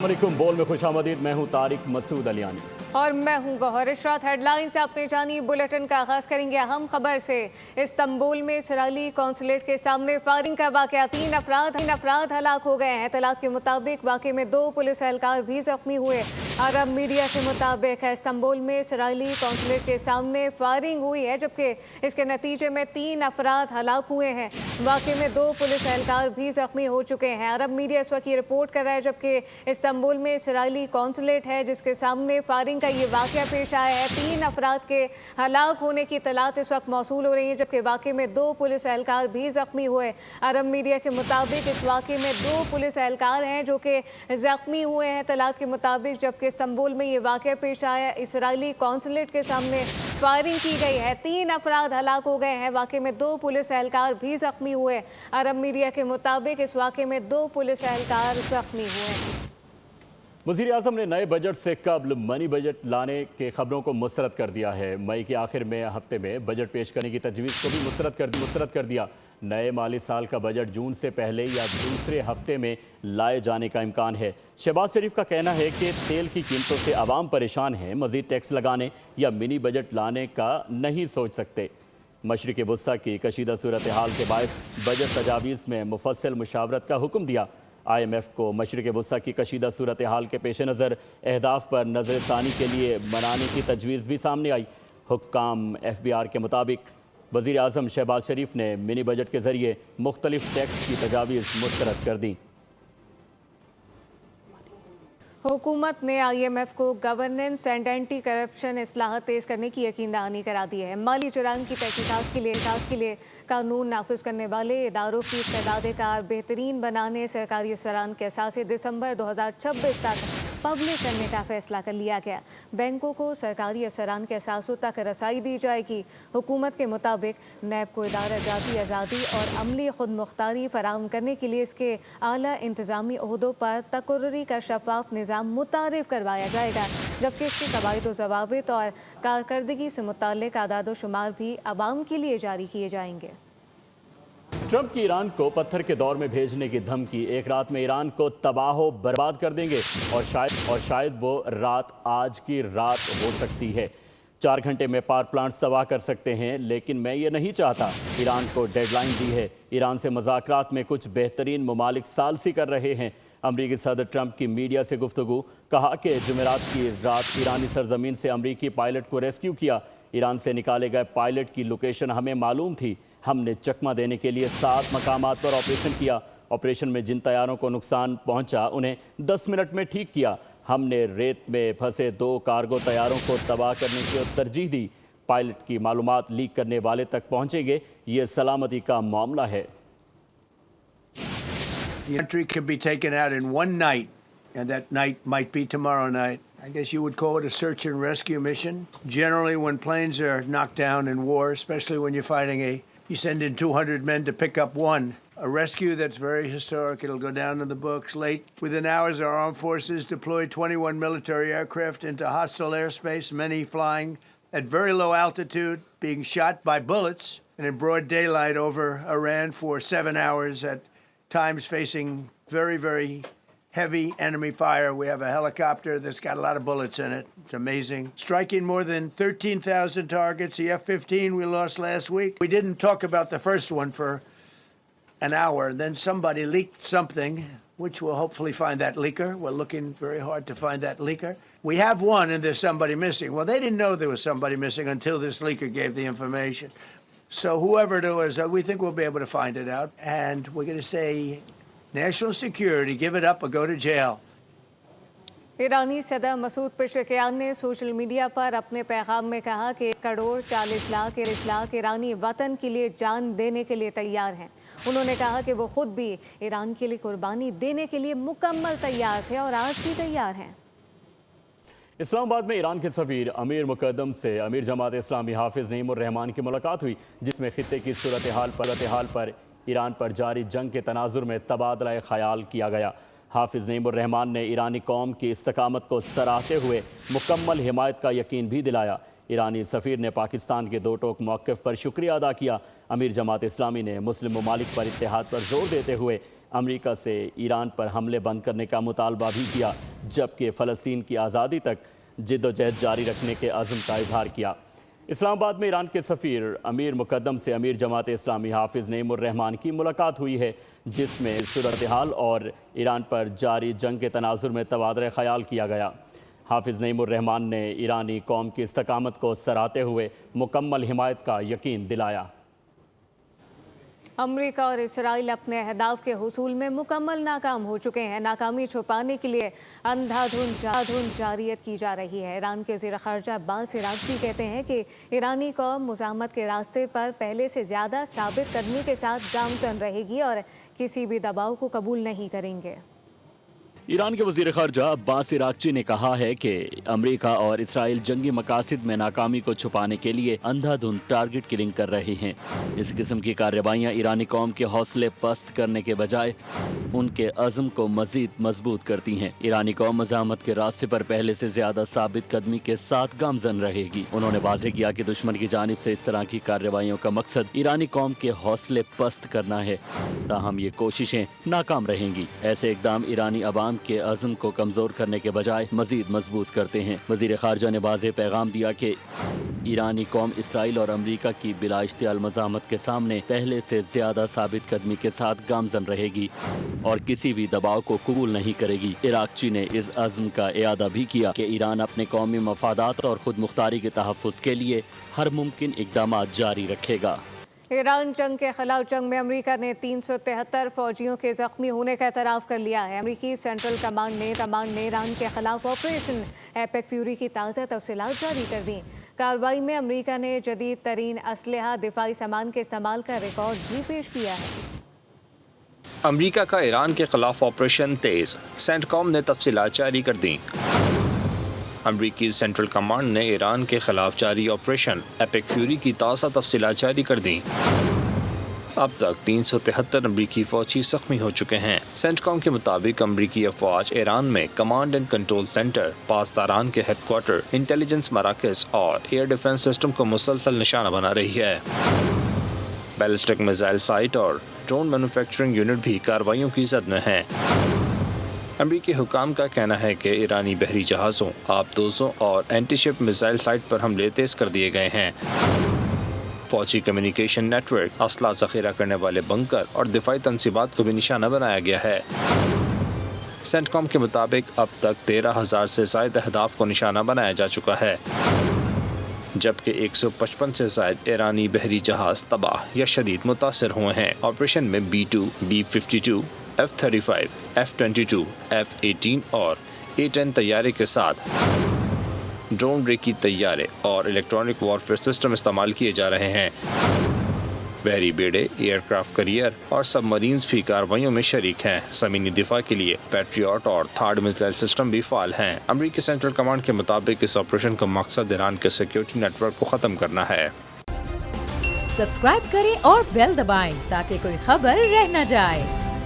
अस्सलामुअलैकुम। बोल में खुशामदीद। मैं हूं तारिक मसूद अलियानी और मैं हूं गौहर इशरात। हेडलाइन से आपने जानी बुलेटिन का आगाज करेंगे अहम खबर से। इस्तांबुल में इसराइली कौंसलेट के सामने फायरिंग का वाकया, तीन अफराद हलाक हो गए हैं। इत्तलात के मुताबिक वाकये में 2 पुलिस एहलकार भी जख्मी हुए। अरब मीडिया के मुताबिक इस्तांबुल में इसराइली कौंसलेट के सामने फायरिंग हुई है, जबकि इसके नतीजे में 3 अफराद हलाक हुए हैं। वाकये में 2 पुलिस एहलकार भी जख्मी हो चुके हैं। अरब मीडिया इस वक्त ये रिपोर्ट कर रहा है, जबकि इस्तांबुल में इसराइली कौंसलेट है जिसके सामने फायरिंग का ये वाकया पेश आया है। 3 अफराद के हलाक होने की इत्तलात इस वक्त मौसूल हो रही है, जबकि वाकये में 2 पुलिस एहलकार भी जख्मी हुए। अरब मीडिया के मुताबिक इस वाकये में 2 पुलिस एहलकार हैं जो कि जख्मी हुए हैं इत्तलात के मुताबिक, जबकि इस्तांबुल में ये वाकया पेश आया। इसराइली कौंसलेट के सामने फायरिंग की गई है, 3 अफराद हलाक हो गए हैं। वाकये में 2 पुलिस एहलकार भी जख्मी हुए। अरब मीडिया के मुताबिक इस वाकये में 2 पुलिस एहलकार जख्मी हुए हैं। वज़ीर आज़म ने नए बजट से कबल मनी बजट लाने के खबरों को मुस्तरद कर दिया है। मई के आखिर में हफ्ते में बजट पेश करने की तजवीज़ को भी मुस्तरद कर दिया। नए माली साल का बजट जून से पहले या दूसरे हफ्ते में लाए जाने का इम्कान है। शहबाज शरीफ का कहना है कि तेल की कीमतों से आवाम परेशान है, मज़ीद टैक्स लगाने या मिनी बजट लाने का नहीं सोच सकते। मशरिक़ वुस्ता की कशीदा सूरत हाल के बायस बजट तजावीज़ में मुफस्सल मुशावरत का हुक्म दिया। IMF को मशरिक़ वुस्ता की कशीदा सूरत हाल के पेश नज़र अहदाफ पर नज़र सानी के लिए मनाने की तजवीज़ भी सामने आई। हुक्काम FBR के मुताबिक वज़ीर आज़म शहबाज शरीफ ने मिनी बजट के ज़रिए मुख्तलिफ टैक्स की तजावीज़ मुस्तरद कर दी। हुकूमत ने IMF को गवर्नेंस एंड एंटी करप्शन इस्लाहत तेज़ करने की यकीन दहानी करा दी है। माली जुर्म की तहकीकात के लिए कानून नाफिज करने वाले इदारों की इस्तेदाद कार बेहतरीन बनाने सरकारी अफसरान के असासे दिसंबर 2026 तक पब्लिश करने का फैसला कर लिया गया। बैंकों को सरकारी अफसरान के असासों तक रसाई दी जाएगी। हुकूमत के मुताबिक नैब को इदारा जाती आज़ादी और अमली खुद मुख्तारी फराहम करने के लिए इसके आला इंतज़ामी ओहदों पर तकर्री का शफाफ निज़ाम मुतारिफ करवाया जाएगा, जबकि इसके कवायद व ज़वाबित और कारकर्दगी से मुताल्लिक़ आदाद व शुमार भी आवाम के लिए जारी किए जाएंगे। ट्रंप की ईरान को पत्थर के दौर में भेजने की धमकी, एक रात में ईरान को तबाह बर्बाद कर देंगे और शायद वो रात आज की रात हो सकती है। 4 घंटे में पावर प्लांट तबाह कर सकते हैं, लेकिन मैं ये नहीं चाहता। ईरान को डेडलाइन दी है। ईरान से मुज़ाकरात में कुछ बेहतरीन ममालिक सालसी कर रहे हैं। अमरीकी सदर ट्रंप की मीडिया से गुफ्तगू, कहा कि जुमेरात की रात ईरानी सरजमीन से अमरीकी पायलट को रेस्क्यू किया। ईरान से निकाले गए पायलट की लोकेशन हमें मालूम थी। हमने चकमा देने के लिए 7 मकामात पर ऑपरेशन किया। ऑपरेशन में जिन तैयारों को नुकसान पहुंचा उन्हें 10 मिनट में ठीक किया। हमने रेत में फंसे 2 कार्गो तैयारों को तबाह करने की तरजीह दी। पायलट की मालूमात लीक करने वाले तक पहुंचेंगे, ये सलामती का मामला है। The entry can be taken out in one night, and that night might be tomorrow night. I guess you would call it a search and rescue mission. Generally, when planes are knocked down in war, especially when you're fighting you send in 200 men to pick up one. A rescue that's very historic. It'll go down in the books. Within hours, our armed forces deployed 21 military aircraft into hostile airspace, many flying at very low altitude, being shot by bullets, and in broad daylight over Iran for 7 hours at times facing very, very heavy enemy fire. We have a helicopter that's got a lot of bullets in it. It's amazing. Striking more than 13,000 targets. The F-15 we lost last week. We didn't talk about the first one for an hour. Then somebody leaked something, which we'll hopefully find that leaker. We're looking very hard to find that leaker. We have one and there's somebody missing. Well, they didn't know there was somebody missing until this leaker gave the information. So whoever it was, we think we'll be able to find it out. And we're going to say, national security, give it up or go to jail. ईरानी सदर मसूद पेशेकियान ने social media पर अपने पैगाम में कहा कि 1 करोड़ 40 लाख ईरानी वतन के लिए जान देने के लिए तैयार हैं। उन्होंने कहा कि वो खुद भी ईरान के लिए कुर्बानी देने के लिए मुकम्मल तैयार थे और आज भी तैयार हैं। इस्लामाबाद में ईरान के सफीर अमीर मुकद्दम से अमीर जमात इस्लामी हाफिज नईमुर रहमान की मुलाकात हुई, जिसमें खित्ते की सूरत हाल पर ईरान पर जारी जंग के तनाजुर में तबादला ख्याल किया गया। हाफिज नईमुर रहमान ने ईरानी कौम की इस्तकामत को सराहते हुए मुकम्मल हिमायत का यकीन भी दिलाया। ईरानी सफ़ीर ने पाकिस्तान के 2 टोक मौक़िफ़ पर शुक्रिया अदा किया। अमीर जमात इस्लामी ने मुस्लिम ममालिक पर इत्तेहाद पर जोर देते हुए अमेरिका से ईरान पर हमले बंद करने का मुतालबा भी किया, जबकि फ़लस्तीन की आज़ादी तक जिद्दोजहद जारी रखने के अज़्म का इजहार किया। इस्लामाबाद में ईरान के सफ़ीर अमीर मुक़द्दम से अमीर जमात इस्लामी हाफिज़ नईमुर्रहमान की मुलाकात हुई है, जिसमें सूरत हाल और ईरान पर जारी जंग के तनाजुर में तबादला ख़याल किया गया। हाफिज़ नईमुर्रहमान ने ईरानी कौम की इस्तकामत को सराहते हुए मुकम्मल हिमायत का यकीन दिलाया। अमेरिका और इसराइल अपने अहदाफ के हुसूल में मुकम्मल नाकाम हो चुके हैं। नाकामी छुपाने के लिए अंधाधुंध जारियत की जा रही है। ईरान के वज़ीर ख़ारजा अब्बास अराग़ची कहते हैं कि ईरानी कौम मुज़ाहमत के रास्ते पर पहले से ज़्यादा साबित कदमी के साथ गामज़न रहेगी और किसी भी दबाव को कबूल नहीं करेंगे। ईरान के वज़ीर ख़ारजा अब्बास अराग़ची ने कहा है कि अमेरिका और इसराइल जंगी मकासद में नाकामी को छुपाने के लिए अंधाधुंध टारगेट किलिंग कर रहे हैं। इस किस्म की कार्रवाइयाँ ईरानी कौम के हौसले पस्त करने के बजाय उनके अज़्म को मज़ीद मजबूत करती हैं। ईरानी कौम मज़ाहमत के रास्ते पर पहले से ज़्यादा साबित कदमी के साथ गामज़न रहेगी। उन्होंने वाज़ेह किया कि दुश्मन की जानिब से इस तरह की कार्रवाइयों का मकसद ईरानी कौम के हौसले पस्त करना है, ताहम ये कोशिशें नाकाम रहेंगी। ऐसे इक़दाम ईरानी अवाम के अज़्म को कमज़ोर करने के बजाय मज़ीद मजबूत करते हैं। वज़ीर ख़ारजा ने वाज़ेह पैगाम दिया कि ईरानी कौम इसराइल और अमेरिका की बिला इश्तियाल मज़ाहमत के सामने पहले से ज़्यादा साबित कदमी के साथ गामज़न रहेगी और किसी भी दबाव को कबूल नहीं करेगी। अराग़ची ने इस अज़्म का इयादा भी किया कि ईरान अपने कौमी मफादात और खुद मुख्तारी के तहफ़्फ़ुज़ के लिए हर मुमकिन इक़दाम जारी रखेगा। ईरान जंग के खिलाफ जंग में अमेरिका ने 373 फौजियों के जख्मी होने का एतराफ़ कर लिया है। अमेरिकी सेंट्रल कमांड ने ईरान के खिलाफ ऑपरेशन एपिक फ्यूरी की ताज़ा तफसीलात जारी कर दी। कार्रवाई में अमेरिका ने जदीद तरीन असलहा दिफाई सामान के इस्तेमाल का रिकॉर्ड भी पेश किया है। अमेरिका का ईरान के खिलाफ ऑपरेशन तेज़, सेंटकॉम ने तफसीलात जारी कर दी। अमरीकी सेंट्रल कमांड ने ईरान के खिलाफ जारी ऑपरेशन एपिक फ्यूरी की ताज़ा तफसीलात जारी कर दी। अब तक 373 अमरीकी फौजी जख्मी हो चुके हैं। सेंटकॉम के मुताबिक अमरीकी अफवाज ईरान में कमांड एंड कंट्रोल सेंटर, पासदारान के हेडक्वार्टर, इंटेलिजेंस मराकज़ और एयर डिफेंस सिस्टम को मुसलसल निशाना बना रही है। बैलिस्टिक मिसाइल साइट और ड्रोन मैन्युफैक्चरिंग यूनिट भी कार्रवाइयों की जद में हैं। अमरीकी हुकाम का कहना है कि ईरानी बहरी जहाज़ों, आबदोज़ों और एंटीशिप मिसाइल साइट पर हमले तेज़ कर दिए गए हैं। फौजी कम्युनिकेशन नेटवर्क, असला ज़ख़ीरा करने वाले बंकर और दिफाई तनसीबात को भी निशाना बनाया गया है। सेंटकॉम के मुताबिक अब तक 13,000 से ज़ायद अहदाफ को निशाना बनाया जा चुका है, जबकि 155 से ज़ायद ईरानी बहरी जहाज़ तबाह या शदीद मुतासर हुए हैं। ऑपरेशन में B-2, B-52, F-35, F-22, F-18 और A-10 तैयारे के साथ ड्रोन रेकी तैयारे और इलेक्ट्रॉनिक वॉरफेयर सिस्टम इस्तेमाल किए जा रहे हैं। बहरी बेड़े, एयरक्राफ्ट कैरियर और सबमरीन्स भी कार्रवाइयों में शरीक हैं। ज़मीनी दिफा के लिए पैट्रियट और थार्ड मिसाइल सिस्टम भी फाल हैं। अमरीकी सेंट्रल कमांड के मुताबिक इस ऑपरेशन का मकसद ईरान के सिक्योरिटी नेटवर्क को ख़त्म करना है। सब्सक्राइब करें और बेल दबाएं ताकि कोई खबर रह न जाए।